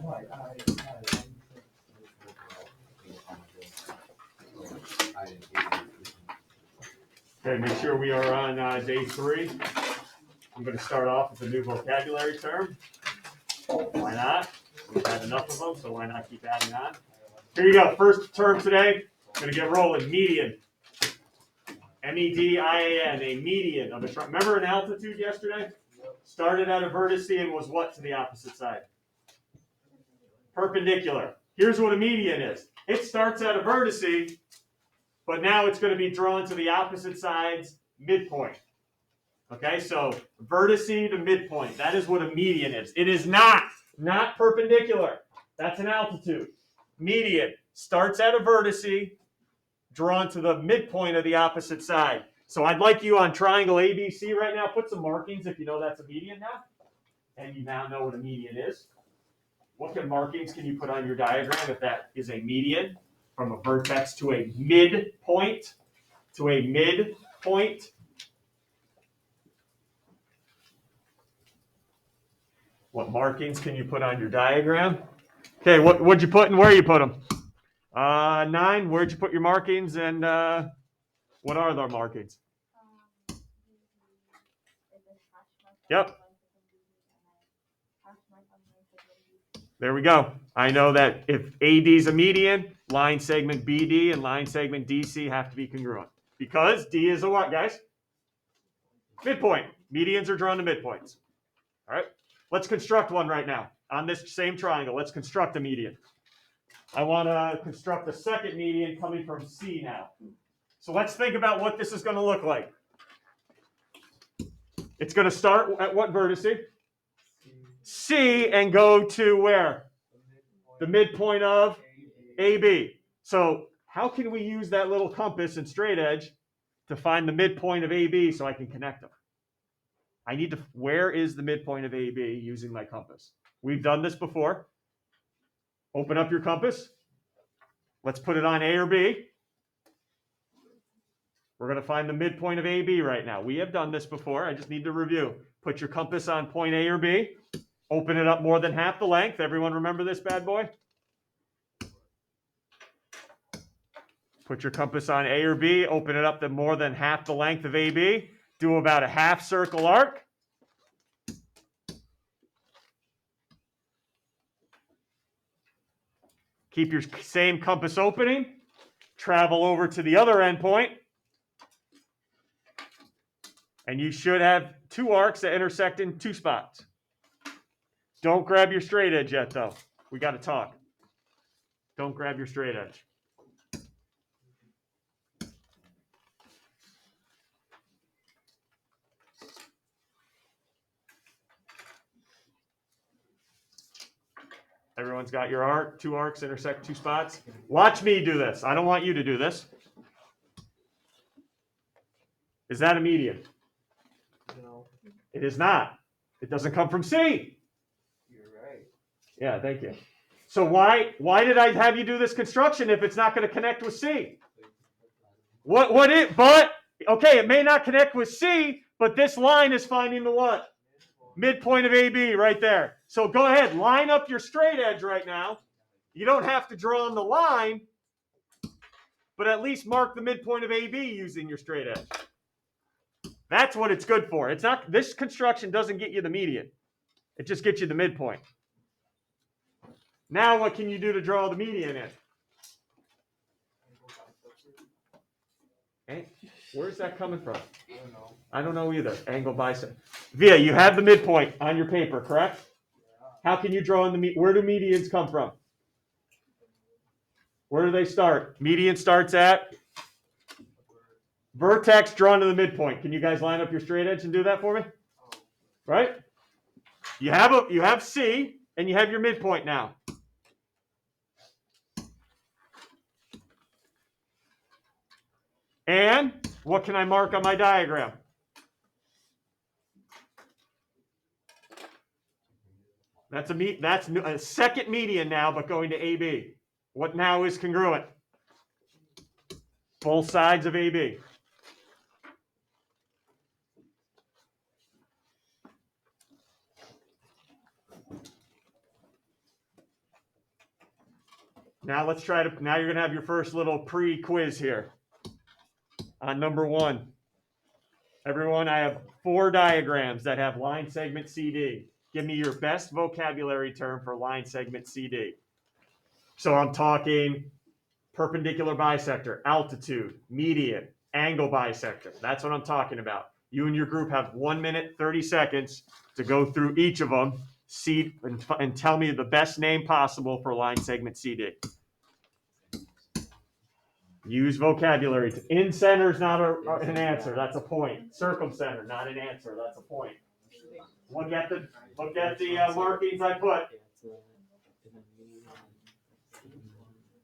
Okay, make sure we are on day 3. I'm going to start off with a new vocabulary term. Why not? We've had enough of them, so why not keep adding on? Here you go. First term today. Going to get rolling. Median. M-E-D-I-A-N. A median of a triangle. Remember an altitude yesterday? Started at a vertex and was what to the opposite side? Perpendicular. Here's what a median is. It starts at a vertex, but now it's going to be drawn to the opposite side's midpoint. Okay, so vertex to midpoint. That is what a median is. It is not perpendicular. That's an altitude. Median starts at a vertex, drawn to the midpoint of the opposite side. So I'd like you on triangle ABC right now, put some markings if you know that's a median now. And you now know what a median is. What kind of markings can you put on your diagram if that is a median from a vertex to a midpoint? To a midpoint. What markings can you put on your diagram? Okay, what'd you put and where you put them? 9, where'd you put your markings and what are the markings? Yep. There we go. I know that if AD is a median, line segment BD and line segment DC have to be congruent. Because D is a what, guys? Midpoint. Medians are drawn to midpoints. All right. Let's construct one right now. On this same triangle, let's construct a median. I want to construct a second median coming from C now. So let's think about what this is going to look like. It's going to start at what vertex? C and go to where? The midpoint of AB. So how can we use that little compass and straight edge to find the midpoint of AB so I can connect them? I need to, where is the midpoint of AB using my compass? We've done this before. Open up your compass. Let's put it on A or B. We're going to find the midpoint of AB right now. We have done this before. I just need to review. Put your compass on point A or B. Open it up more than half the length. Everyone remember this bad boy? Put your compass on A or B. Open it up to more than half the length of AB. Do about a half circle arc. Keep your same compass opening. Travel over to the other endpoint. And you should have 2 arcs that intersect in 2 spots. Don't grab your straight edge yet, though. We got to talk. Don't grab your straight edge. Everyone's got your arc. 2 arcs intersect 2 spots. Watch me do this. I don't want you to do this. Is that a median? No. It is not. It doesn't come from C. You're right. Yeah, thank you. So why did I have you do this construction if it's not going to connect with C? Okay, it may not connect with C, but this line is finding the what? Midpoint of AB right there. So go ahead, line up your straight edge right now. You don't have to draw on the line, but at least mark the midpoint of AB using your straight edge. That's what it's good for. It's not, this construction doesn't get you the median. It just gets you the midpoint. Now what can you do to draw the median in? Okay. Where's that coming from? I don't know. I don't know either. Angle bicep. Via, you have the midpoint on your paper, correct? How can you draw in the where do medians come from? Where do they start? Median starts at vertex drawn to the midpoint. Can you guys line up your straight edge and do that for me? Right? You have C and you have your midpoint now. And what can I mark on my diagram? That's a second median now, but going to AB. What now is congruent? Both sides of AB. Now let's try to, now you're going to have your first little pre-quiz here. On number 1. Everyone, I have 4 diagrams that have line segment CD. Give me your best vocabulary term for line segment CD. So I'm talking perpendicular bisector, altitude, median, angle bisector. That's what I'm talking about. You and your group have 1 minute, 30 seconds to go through each of them, see, and tell me the best name possible for line segment CD. Use vocabulary. In center is not an answer. That's a point. Circumcenter, not an answer. That's a point. Look at the markings I put.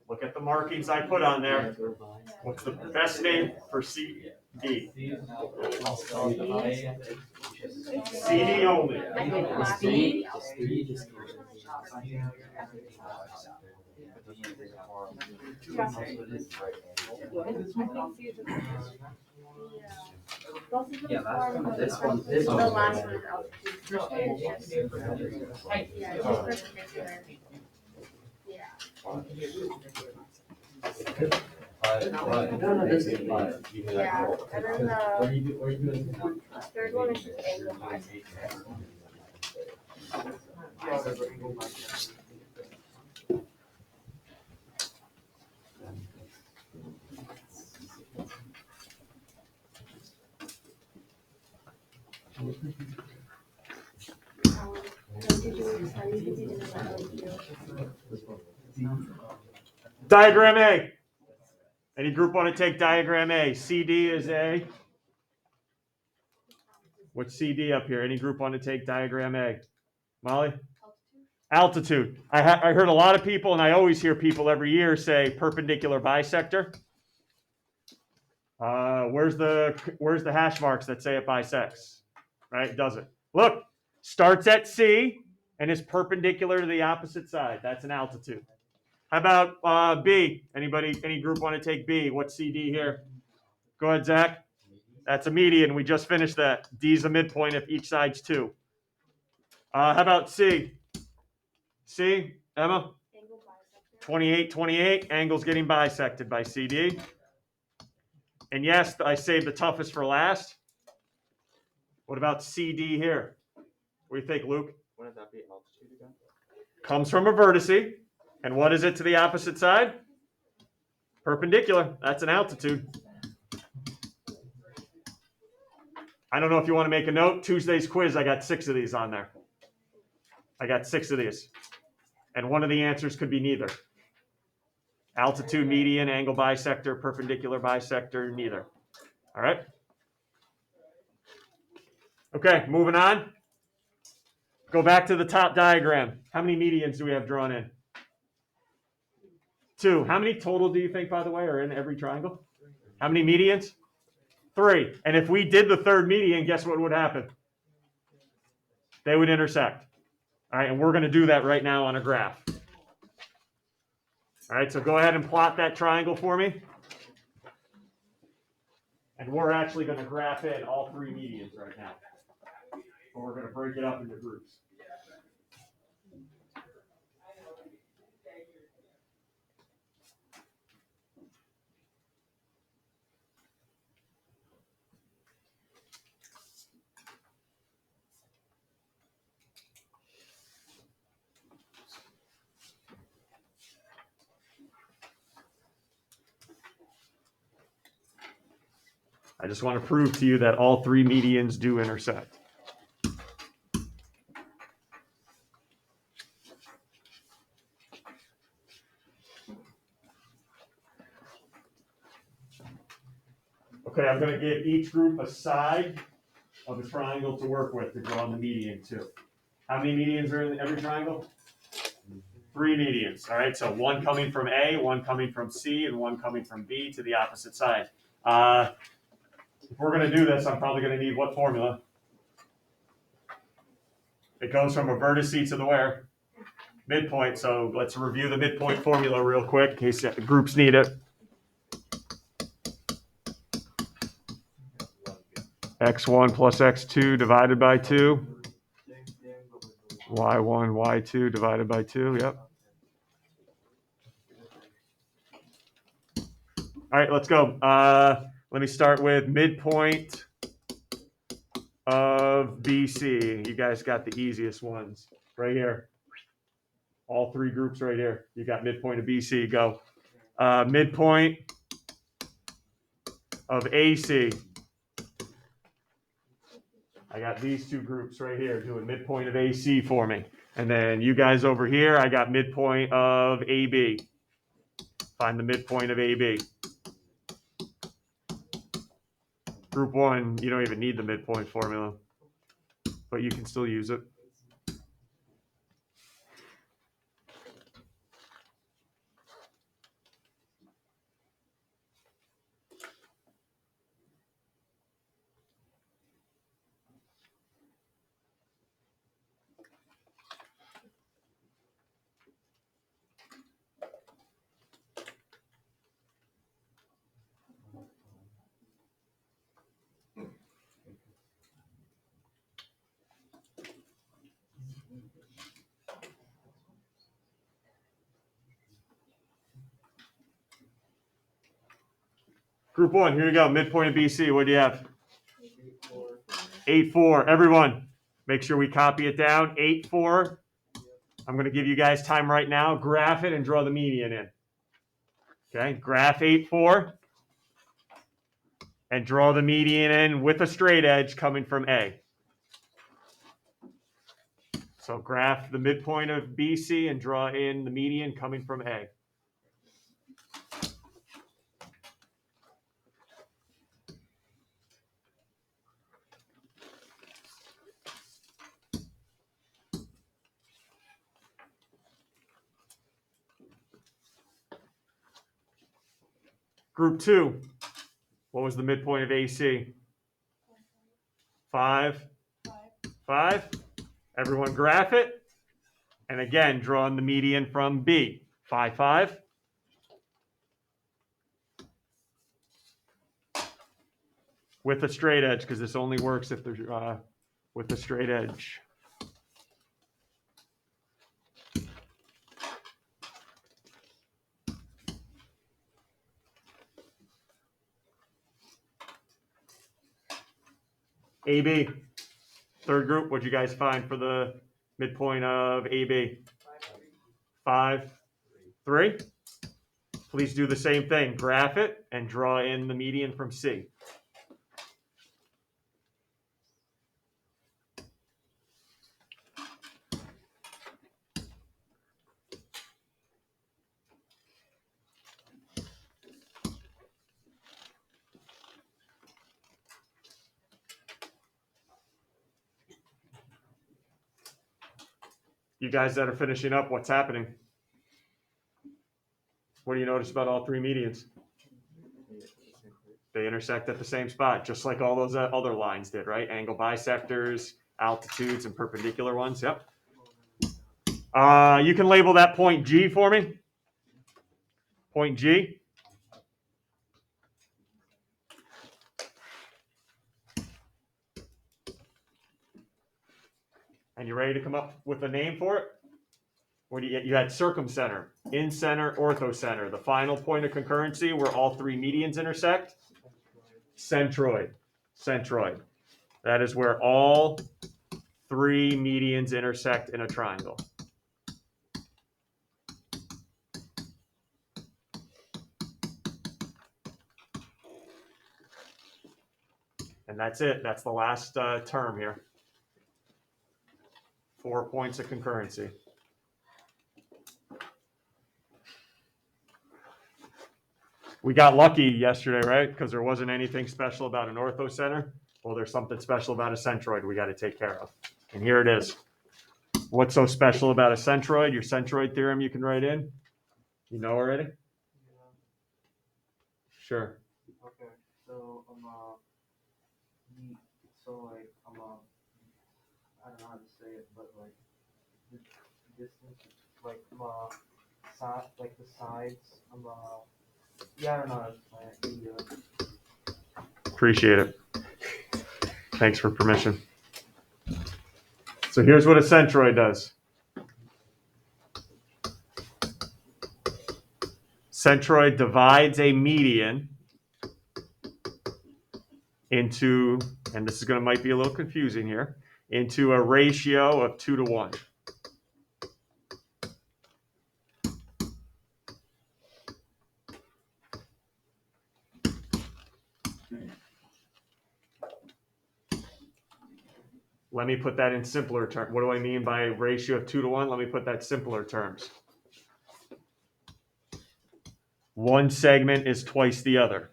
Look at the markings I put on there. What's the best name for CD? CD only. This one. The last one is yeah, and then the third one is just angle bisector. Diagram A. Any group want to take diagram A? CD is A. What's CD up here? Any group want to take diagram A? Molly? Altitude. I heard a lot of people, and I always hear people every year say perpendicular bisector. Where's the hash marks that say it bisects? Right? It doesn't. Look, starts at C and is perpendicular to the opposite side. That's an altitude. How about B? Any group want to take B? What's CD here? Go ahead, Zach. That's a median. We just finished that. D is a midpoint if each side's 2. How about C? C, Emma? 28, angle's getting bisected by CD. And yes, I saved the toughest for last. What about CD here? What do you think, Luke? Wouldn't that be altitude again? Comes from a vertice. And what is it to the opposite side? Perpendicular. That's an altitude. I don't know if you want to make a note. Tuesday's quiz, I got 6 of these on there. I got 6 of these. And one of the answers could be neither. Altitude, median, angle bisector, perpendicular bisector, neither. All right? Okay, moving on. Go back to the top diagram. How many medians do we have drawn in? 2. How many total do you think, by the way, are in every triangle? How many medians? 3. And if we did the third median, guess what would happen? They would intersect. All right, and we're going to do that right now on a graph. All right, so go ahead and plot that triangle for me. And we're actually going to graph in all 3 medians right now. But we're going to break it up into groups. I just want to prove to you that all 3 medians do intersect. Okay, I'm going to give each group a side of a triangle to work with to draw the median to. How many medians are in every triangle? 3 medians. All right, so 1 coming from A, 1 coming from C, and 1 coming from B to the opposite side. If we're going to do this, I'm probably going to need what formula? It goes from a vertice to the where? Midpoint. So let's review the midpoint formula real quick in case the groups need it. X1 plus X2 divided by 2. Y1, Y2 divided by 2, yep. All right, let's go. Let me start with midpoint of BC. You guys got the easiest ones right here. All three groups right here. You got midpoint of BC. Go. Midpoint of AC. I got these two groups right here doing midpoint of AC for me. And then you guys over here, I got midpoint of AB. Find the midpoint of AB. Group 1, you don't even need the midpoint formula, but you can still use it. Group 1, here you go. Midpoint of BC. What do you have? 8-4. Everyone, make sure we copy it down. 8-4. I'm going to give you guys time right now. Graph it and draw the median in. Okay, graph 8-4 and draw the median in with a straight edge coming from A. So graph the midpoint of BC and draw in the median coming from A. Group 2, what was the midpoint of AC? 5. 5. Everyone graph it. And again, draw in the median from B. 5, 5. With a straight edge, because this only works if there's with a straight edge. AB, third group, what'd you guys find for the midpoint of AB? 5, 3. Please do the same thing. Graph it and draw in the median from C. You guys that are finishing up, what's happening? What do you notice about all three medians? They intersect at the same spot, just like all those other lines did, right? Angle bisectors, altitudes, and perpendicular ones. Yep. You can label that point G for me. Point G. And you ready to come up with a name for it? What do you had circumcenter, in-center, orthocenter. The final point of concurrency where all three medians intersect? Centroid. Centroid. That is where all three medians intersect in a triangle. And that's it. That's the last term here. 4 points of concurrency. We got lucky yesterday, right? Because there wasn't anything special about an orthocenter. Well, there's something special about a centroid we got to take care of. And here it is. What's so special about a centroid? Your centroid theorem you can write in. You know already? Sure. Okay, so I don't know how to say it, but like the distance, like like the sides, yeah, I don't know how to explain it. Appreciate it. Thanks for permission. So here's what a centroid does. Centroid divides a median into, and this is going to might be a little confusing here, into a ratio of 2 to 1. Let me put that in simpler terms. What do I mean by ratio of 2 to 1? Let me put that in simpler terms. One segment is twice the other.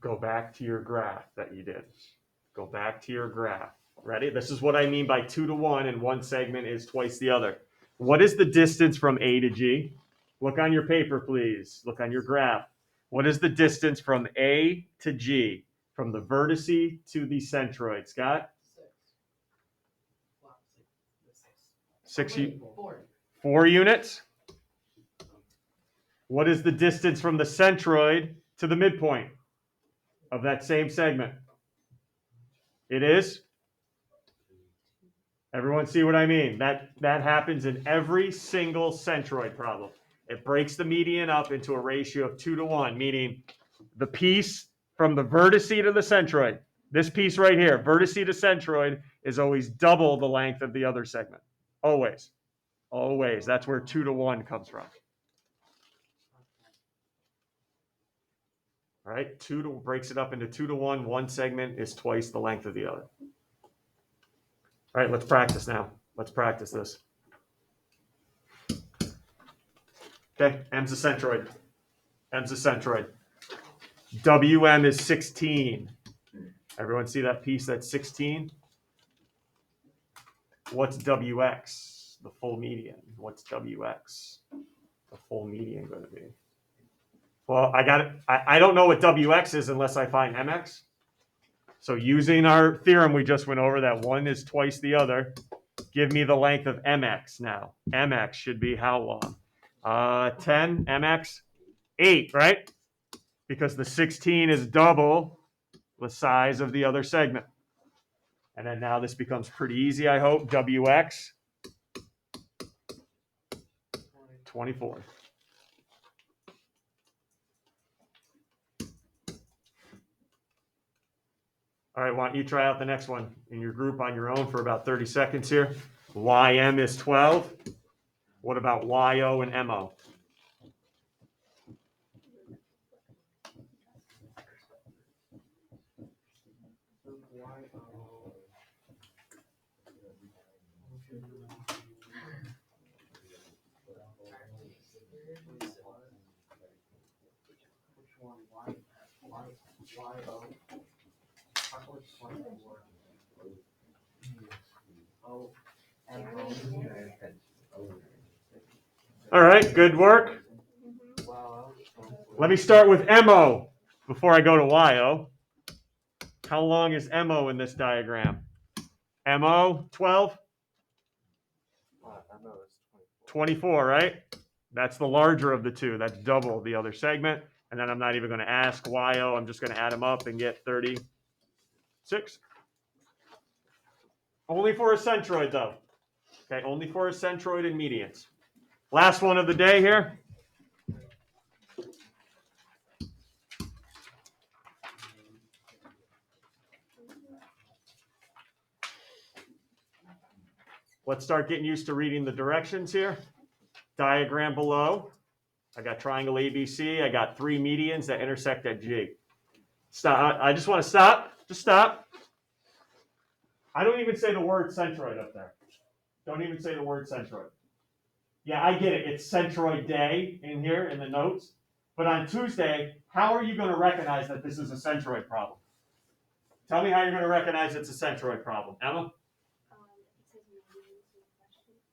Go back to your graph that you did. Go back to your graph. Ready? This is what I mean by 2 to 1, and one segment is twice the other. What is the distance from A to G? Look on your paper, please. Look on your graph. What is the distance from A to G, from the vertice to the centroid? Scott? 6. 4 units? What is the distance from the centroid to the midpoint of that same segment? It is? Everyone see what I mean? That happens in every single centroid problem. It breaks the median up into a ratio of 2 to 1, meaning the piece from the vertice to the centroid, this piece right here, vertice to centroid, is always double the length of the other segment. Always. Always. That's where 2 to 1 comes from. All right? Breaks it up into 2 to 1. One segment is twice the length of the other. All right, let's practice now. Let's practice this. Okay, M's a centroid. M's a centroid. WM is 16. Everyone see that piece that's 16? What's WX? The full median. What's WX? The full median going to be? Well, I got it. I don't know what WX is unless I find MX. So using our theorem we just went over, that one is twice the other, give me the length of MX now. MX should be how long? 10, MX, 8, right? Because the 16 is double the size of the other segment. And then now this becomes pretty easy, I hope. WX, 24. All right, why don't you try out the next one in your group on your own for about 30 seconds here. YM is 12. What about YO and MO? All right, good work. Let me start with MO before I go to YO. How long is MO in this diagram? MO, 12? 24, right? That's the larger of the two. That's double the other segment. And then I'm not even going to ask YO. I'm just going to add them up and get 36. Only for a centroid, though. Okay, only for a centroid and medians. Last one of the day here. Let's start getting used to reading the directions here. Diagram below. I got triangle ABC. I got 3 medians that intersect at G. Stop. I just want to stop. Just stop. I don't even say the word centroid up there. Don't even say the word centroid. Yeah, I get it. It's centroid day in here in the notes. But on Tuesday, how are you going to recognize that this is a centroid problem? Tell me how you're going to recognize it's a centroid problem. Emma?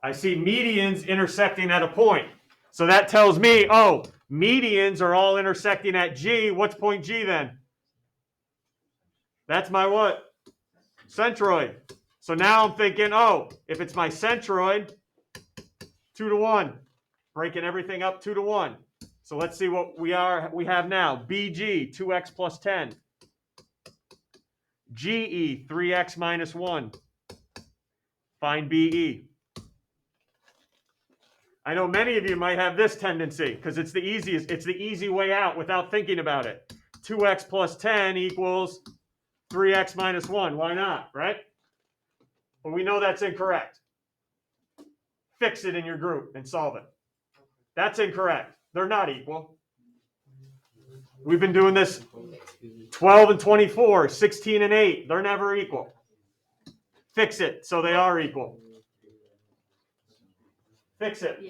I see medians intersecting at a point. So that tells me, oh, medians are all intersecting at G. What's point G then? That's my what? Centroid. So now I'm thinking, oh, if it's my centroid, 2 to 1. Breaking everything up 2 to 1. So let's see what we have now. BG, 2x plus 10. GE, 3x minus 1. Find BE. I know many of you might have this tendency because it's the easy way out without thinking about it. 2x plus 10 equals 3x minus 1. Why not, right? But we know that's incorrect. Fix it in your group and solve it. That's incorrect. They're not equal. We've been doing this 12 and 24, 16 and 8. They're never equal. Fix it so they are equal. Fix it.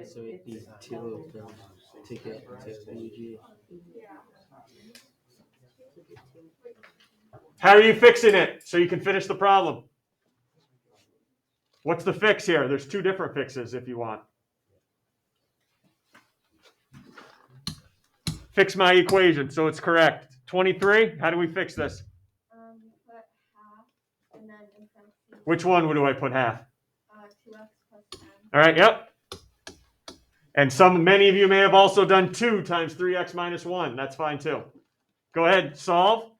So it'd be 2 of them to get to BG. How are you fixing it so you can finish the problem? What's the fix here? There's 2 different fixes if you want. Fix my equation so it's correct. 23, how do we fix this? You put half, and then in parentheses. Which one do I put half? 2x plus 10. All right, yep. And many of you may have also done 2 times 3x minus 1. That's fine too. Go ahead, solve.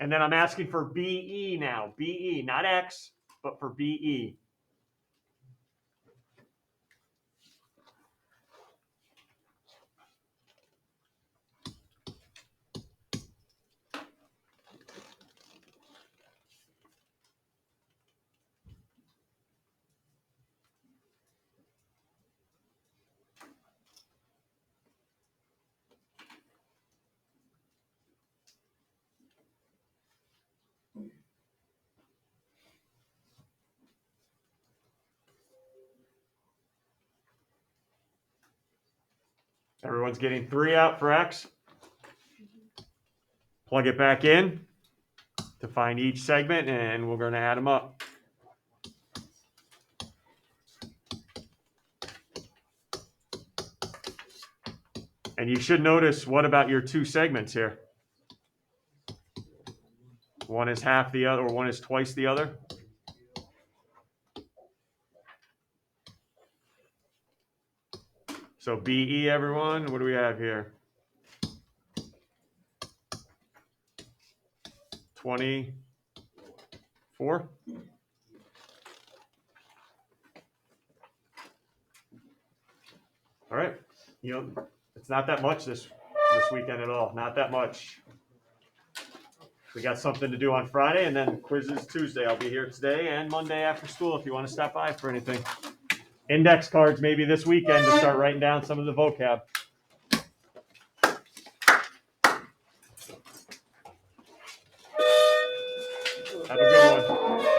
And then I'm asking for BE now. BE, not X, but for BE. Everyone's getting 3 out for X. Plug it back in to find each segment, and we're going to add them up. And you should notice, what about your 2 segments here? One is half the other, or one is twice the other. So BE, everyone, what do we have here? 24. All right. It's not that much this weekend at all. Not that much. We got something to do on Friday, and then quizzes Tuesday. I'll be here today and Monday after school if you want to stop by for anything. Index cards maybe this weekend to start writing down some of the vocab. Have a good one.